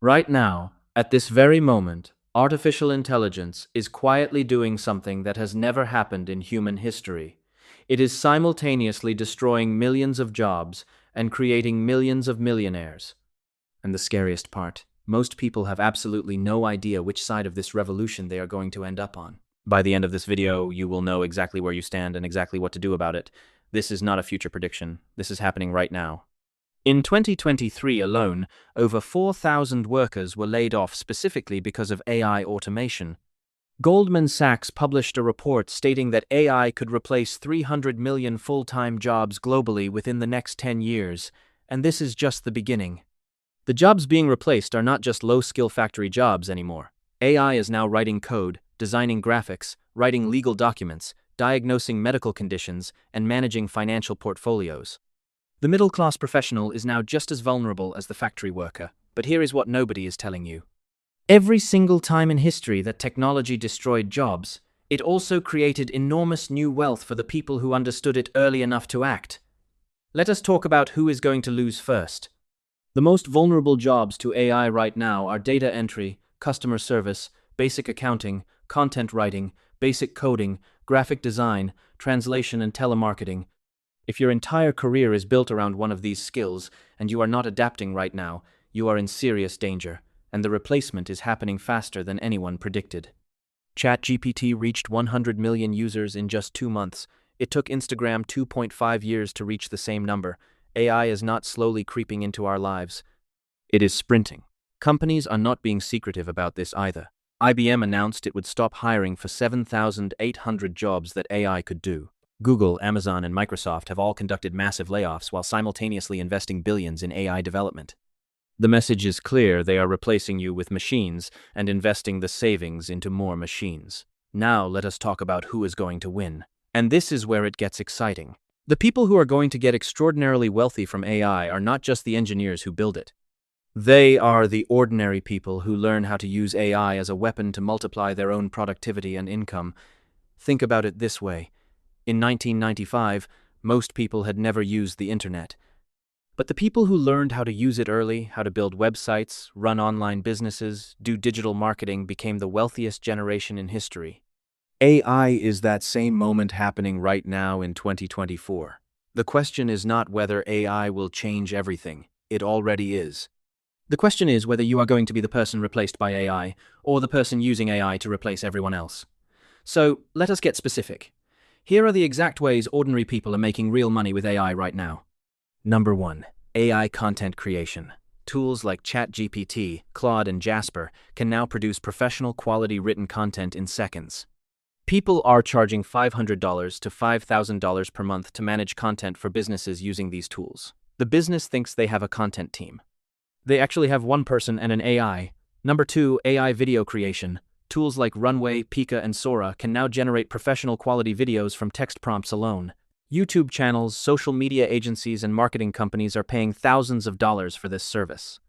Right now, at this very moment, artificial intelligence is quietly doing something that has never happened in human history. It is simultaneously destroying millions of jobs and creating millions of millionaires. And the scariest part, most people have absolutely no idea which side of this revolution they are going to end up on. By the end of this video, you will know exactly where you stand and exactly what to do about it. This is not a future prediction. This is happening right now. In 2023 alone, over 4,000 workers were laid off specifically because of AI automation. Goldman Sachs published a report stating that AI could replace 300 million full-time jobs globally within the next 10 years, and this is just the beginning. The jobs being replaced are not just low-skill factory jobs anymore. AI is now writing code, designing graphics, writing legal documents, diagnosing medical conditions, and managing financial portfolios. The middle-class professional is now just as vulnerable as the factory worker, but here is what nobody is telling you. Every single time in history that technology destroyed jobs, it also created enormous new wealth for the people who understood it early enough to act. Let us talk about who is going to lose first. The most vulnerable jobs to AI right now are data entry, customer service, basic accounting, content writing, basic coding, graphic design, translation, and telemarketing. If your entire career is built around one of these skills and you are not adapting right now, you are in serious danger, and the replacement is happening faster than anyone predicted. ChatGPT reached 100 million users in just 2 months. It took Instagram 2.5 years to reach the same number. AI is not slowly creeping into our lives. It is sprinting. Companies are not being secretive about this either. IBM announced it would stop hiring for 7,800 jobs that AI could do. Google, Amazon, and Microsoft have all conducted massive layoffs while simultaneously investing billions in AI development. The message is clear: they are replacing you with machines and investing the savings into more machines. Now let us talk about who is going to win. And this is where it gets exciting. The people who are going to get extraordinarily wealthy from AI are not just the engineers who build it. They are the ordinary people who learn how to use AI as a weapon to multiply their own productivity and income. Think about it this way. In 1995, most people had never used the internet. But the people who learned how to use it early, how to build websites, run online businesses, do digital marketing, became the wealthiest generation in history. AI is that same moment happening right now in 2024. The question is not whether AI will change everything. It already is. The question is whether you are going to be the person replaced by AI, or the person using AI to replace everyone else. So, let us get specific. Here are the exact ways ordinary people are making real money with AI right now. Number 1. AI content creation. Tools like ChatGPT, Claude, and Jasper can now produce professional quality written content in seconds. People are charging $500 to $5,000 per month to manage content for businesses using these tools. The business thinks they have a content team. They actually have one person and an AI. Number 2. AI video creation. Tools like Runway, Pika, and Sora can now generate professional quality videos from text prompts alone. YouTube channels, social media agencies, and marketing companies are paying thousands of dollars for this service.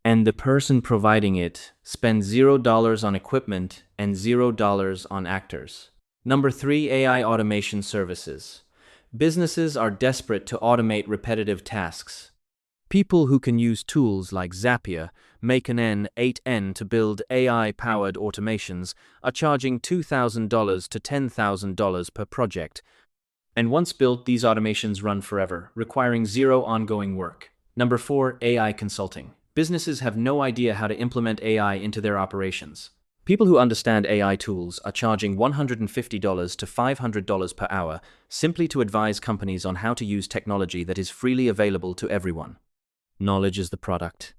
And the person providing it spends $0 on equipment and $0 on actors. Number 3. AI automation services. Businesses are desperate to automate repetitive tasks. People who can use tools like Zapier, Make-N, 8N to build AI-powered automations are charging $2,000 to $10,000 per project. And once built, these automations run forever, requiring zero ongoing work. Number 4. AI consulting. Businesses have no idea how to implement AI into their operations. People who understand AI tools are charging $150 to $500 per hour simply to advise companies on how to use technology that is freely available to everyone. Knowledge is the product.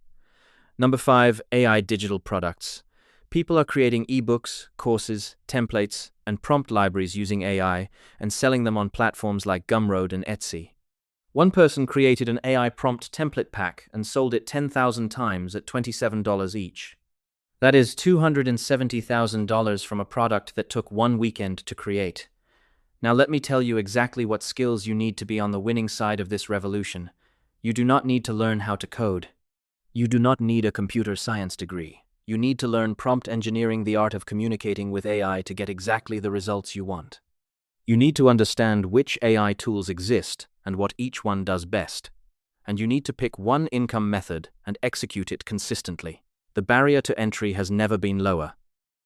Number 5. AI digital products. People are creating ebooks, courses, templates, and prompt libraries using AI and selling them on platforms like Gumroad and Etsy. One person created an AI prompt template pack and sold it 10,000 times at $27 each. That is $270,000 from a product that took 1 weekend to create. Now let me tell you exactly what skills you need to be on the winning side of this revolution. You do not need to learn how to code. You do not need a computer science degree. You need to learn prompt engineering, the art of communicating with AI to get exactly the results you want. You need to understand which AI tools exist and what each one does best. And you need to pick one income method and execute it consistently. the barrier to entry has never been lower.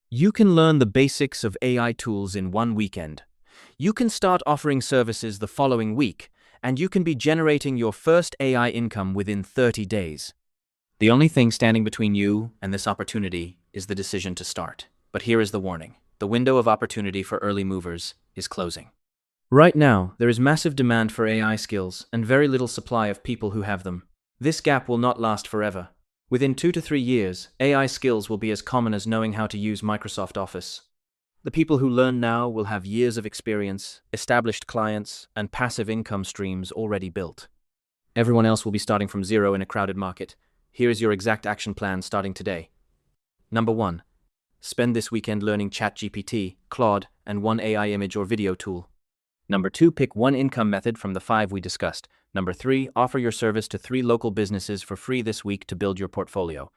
You can learn the basics of AI tools in one weekend. You can start offering services the following week, and you can be generating your first AI income within 30 days. The only thing standing between you and this opportunity is the decision to start. But here is the warning. The window of opportunity for early movers is closing. Right now, there is massive demand for AI skills and very little supply of people who have them. This gap will not last forever. Within 2 to 3 years, AI skills will be as common as knowing how to use Microsoft Office. The people who learn now will have years of experience, established clients, and passive income streams already built. Everyone else will be starting from zero in a crowded market. Here is your exact action plan starting today. Number 1. Spend this weekend learning ChatGPT, Claude, and one AI image or video tool. Number 2. Pick one income method from the 5 we discussed. Number 3. Offer your service to 3 local businesses for free this week to build your portfolio.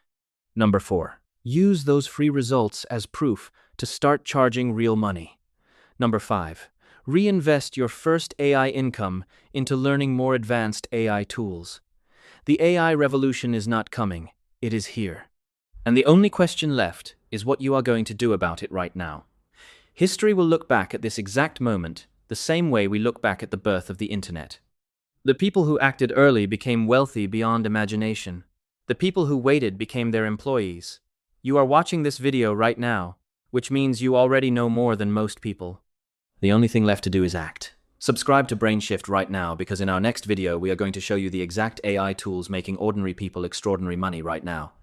Number 4. Use those free results as proof to start charging real money. Number 5. Reinvest your first AI income into learning more advanced AI tools. The AI revolution is not coming, it is here. And the only question left is what you are going to do about it right now. History will look back at this exact moment the same way we look back at the birth of the internet. The people who acted early became wealthy beyond imagination. The people who waited became their employees. You are watching this video right now, which means you already know more than most people. The only thing left to do is act. Subscribe to BrainShift right now because in our next video we are going to show you the exact AI tools making ordinary people extraordinary money right now.